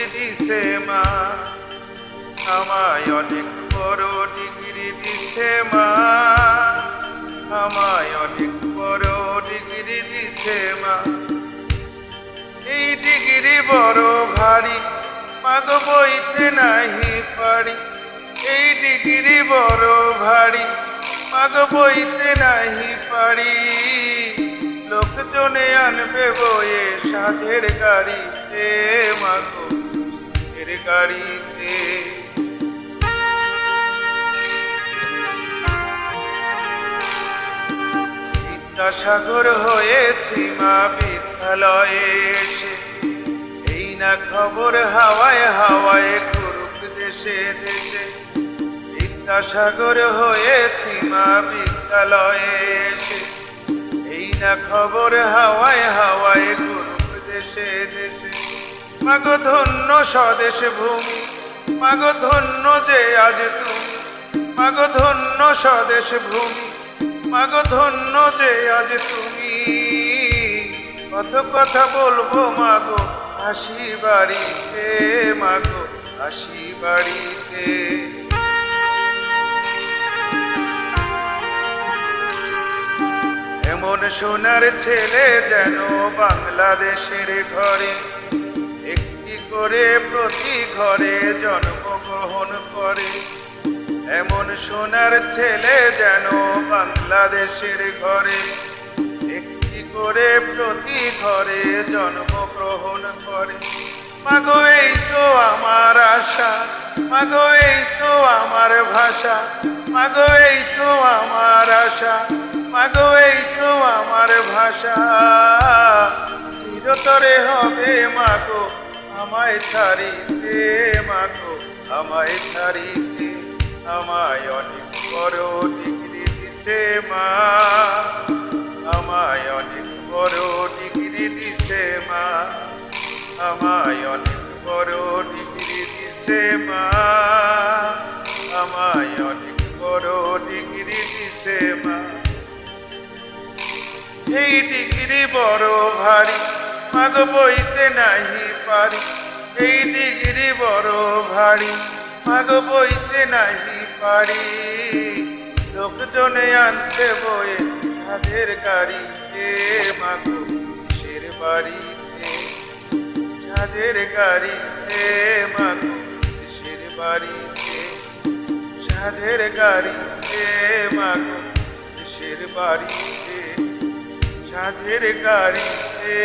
Degree দিছে মা, আমায় অনেক বড় ডিগ্রি দিছে মা, আমায় অনেক বড় ডিগ্রি দিছে মা। এই ডিগ্রি বড় ভারী, মাগো বইতে নাহি পারি। এই ডিগ্রি বড় ভারী, মাগো বইতে নাহি পারি। লোকজনে আনবে বয়ে সাজের গাড়িতে, মাগো সাজের গাড়িতে। বিদ্যাসাগর হয়েছি মা বিদ্যালয়ে এসে, এই না খবর হাওয়ায় হাওয়ায় ঘুরুক দেশে দেশে। বিদ্যাসাগর হয়েছি মা বিদ্যালয়ে এসে, এই না খবর হাওয়ায় হাওয়ায় ঘুরুক দেশে দেশে। মাগো ধন্য স্বদেশ ভূমি, মাগো ধন্য যে আজ তুমি, মাগো ধন্য স্বদেশ ভূমি, মাগো ধন্য যে আজ তুমি। কত কথা বলবো মাগো হাসি বাড়িতে, মাগো হাসি বাড়িতে। এমন সোনার ছেলে যেন বাংলাদেশের ঘরে, একটি করে প্রতি ঘরে জন্মগ্রহণ করে। এমন সোনার ছেলে যেন বাংলাদেশের ঘরে, একটি করে প্রতি ঘরে জন্মগ্রহণ করে। মাগো এই তো আমার আশা, মাগো এই তো আমার ভাষা, মাগো এই তো আমার আশা, মাগো এই তো আমার ভাষা। চিরতরে হবে মাগো আমায় ছাড়িতে, মাগো আমায় ছাড়িতে। আমায় অনেক বড় ডিগ্রি দিছে মা, আমায় অনেক বড় ডিগ্রি দিছে মা, আমায় অনেক বড় ডিগ্রি দিছে মা, আমায় অনেক বড় ডিগ্রি দিছে মা। এই ডিগ্রি বড় ভারী, মাগো বইতে নাহি পারি। এই ডিগ্রি বড় ভারী, মাগো বইতে নাহি পারি। লোকজনে আনছে বয়ে সাজের গাড়িতে, মাগো কিসের বাড়িতে। সাজের গাড়িতে, মাগো কিসের বাড়িতে। সাজের গাড়িতে, মাগো কিসের বাড়িতে। সাজের গাড়িতে